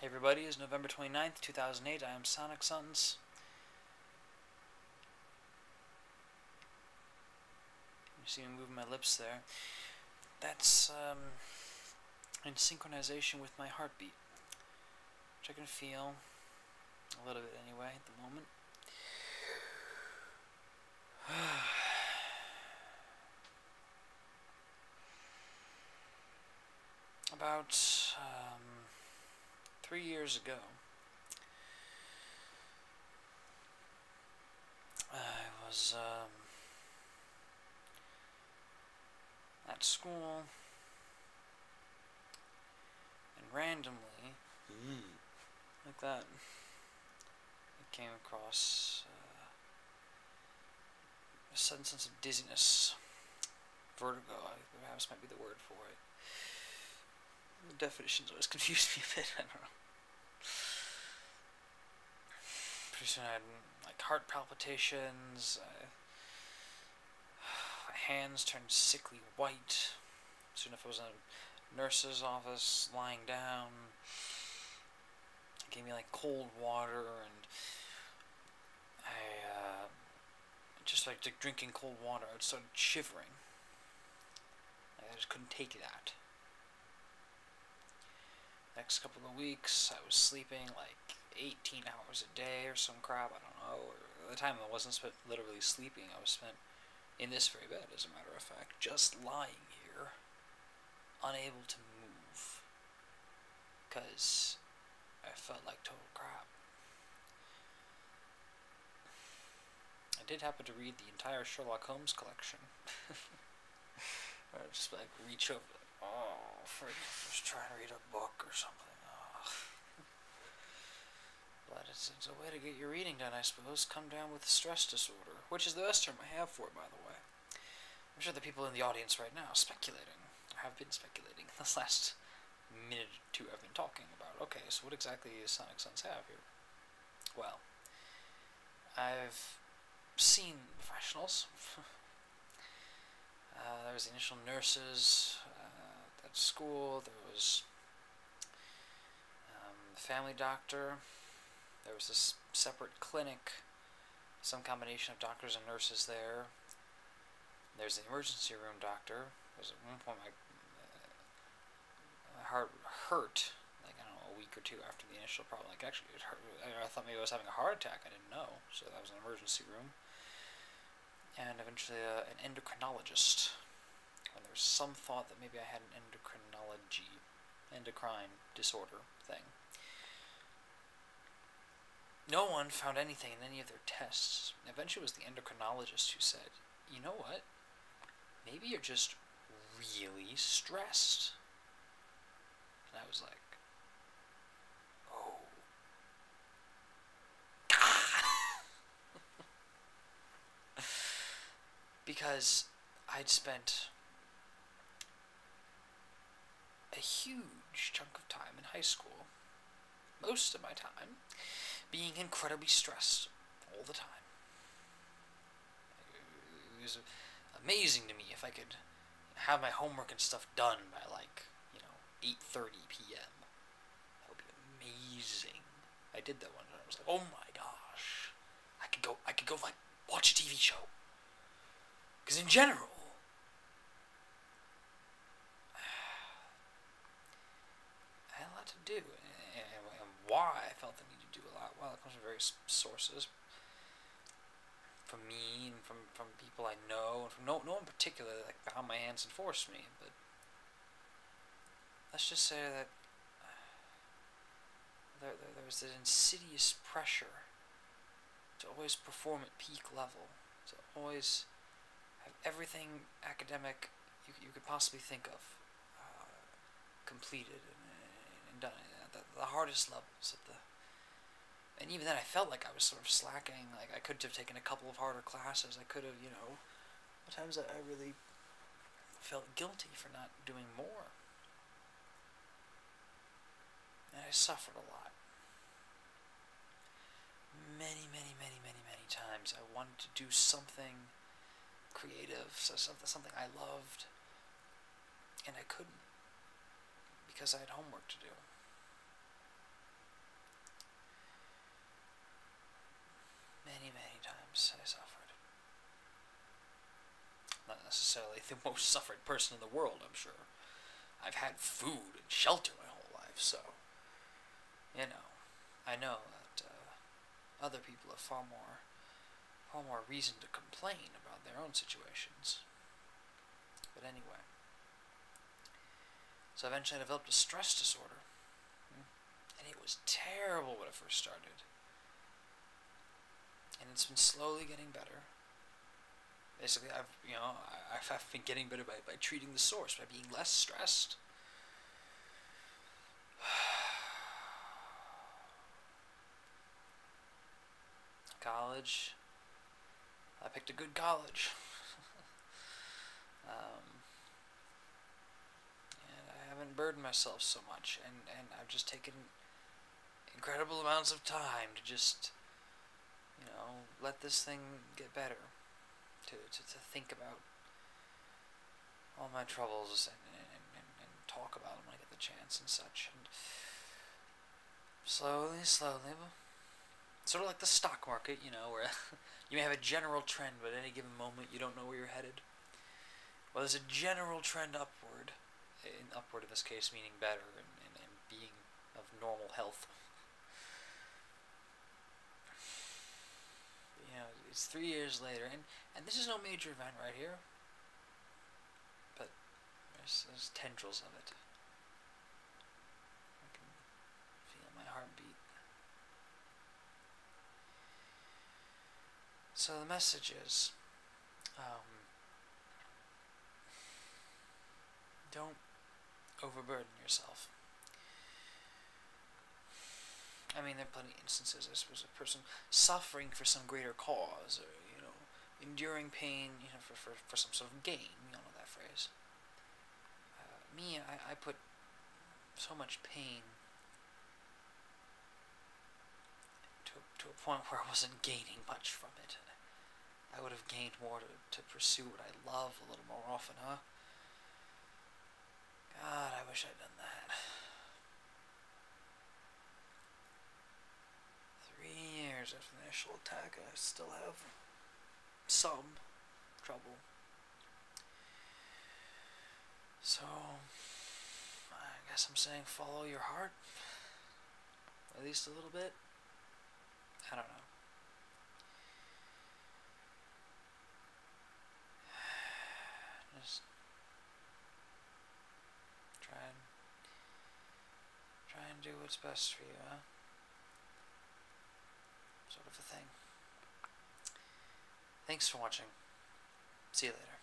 Hey everybody, it's November 29th, 2008. I am sonicsuns. You see me moving my lips there. That's in synchronization with my heartbeat, which I can feel a little bit anyway at the moment. About 3 years ago, I was at school, and randomly, like that, I came across a sudden sense of dizziness. Vertigo, perhaps might be the word for it. The definitions always confused me a bit, I don't know. Pretty soon I had like heart palpitations, my hands turned sickly white. Soon enough I was in a nurse's office, lying down. They gave me like cold water, and I just like drinking cold water, I started shivering. I just couldn't take that. Next couple of weeks, I was sleeping like 18 hours a day or some crap, I don't know. Or at the time I wasn't literally sleeping, I was spent in this very bed, as a matter of fact, just lying here, unable to move, because I felt like total crap. I did happen to read the entire Sherlock Holmes collection. Or just like reach over, just trying to read a book or something. Oh. But it's a way to get your reading done, I suppose. Come down with stress disorder, which is the best term I have for it, by the way. I'm sure the people in the audience right now speculating, or have been speculating in this last minute or two I've been talking about. Okay, so what exactly does sonicsuns have here? Well, I've seen professionals. There was the initial nurses at school. There was the family doctor. There was this separate clinic, some combination of doctors and nurses there. There's the emergency room doctor. There's at one point my heart hurt, like, I don't know, a week or two after the initial problem. Like, actually, it hurt. I thought maybe I was having a heart attack. I didn't know. So that was an emergency room. And eventually an endocrinologist, when there was some thought that maybe I had an endocrine disorder thing. No one found anything in any of their tests. Eventually it was the endocrinologist who said, you know what, maybe you're just really stressed. And I was like, oh. Because I'd spent a huge chunk of time in high school, most of my time, being incredibly stressed all the time. It was amazing to me if I could have my homework and stuff done by like, 8:30 p.m. That would be amazing. I did that one time. I was like, oh my gosh, I could go like watch a TV show. Because in general, I had a lot to do, and why I felt the need to do a lot. Well, it comes from various sources. From me, and from people I know, and from no one particular that like bound my hands and forced me. But let's just say that there was this insidious pressure to always perform at peak level, to always have everything academic you could possibly think of completed and done at the hardest levels. And even then I felt like I was sort of slacking. Like I could have taken a couple of harder classes. I could have, at times I really felt guilty for not doing more. And I suffered a lot. Many times I wanted to do something creative, something I loved, and I couldn't because I had homework to do. times I suffered. Not necessarily the most suffered person in the world, I'm sure. I've had food and shelter my whole life, so, you know, I know that other people have far more reason to complain about their own situations. But anyway, so eventually I developed a stress disorder, and it was terrible when it first started. And it's been slowly getting better. Basically, I've been getting better by treating the source, by being less stressed. College. I picked a good college. And I haven't burdened myself so much, and I've just taken incredible amounts of time to just, let this thing get better. To think about all my troubles and talk about them when I get the chance and such. And slowly, sort of like the stock market, where you may have a general trend, but at any given moment you don't know where you're headed. Well, there's a general trend upward, upward in this case meaning better and being of normal health. It's 3 years later, and this is no major event right here, but there's tendrils of it. I can feel my heartbeat. So the message is, don't overburden yourself. I mean, there are plenty of instances. I suppose a person suffering for some greater cause, or enduring pain, for some sort of gain. You all know that phrase. I put so much pain to a point where I wasn't gaining much from it. I would have gained more to pursue what I love a little more often, huh? God, I wish I'd done that. 3 years after the initial attack, I still have some trouble. So, I guess I'm saying follow your heart. At least a little bit. I don't know. Just try and do what's best for you, huh? Sort of a thing. Thanks for watching. See you later.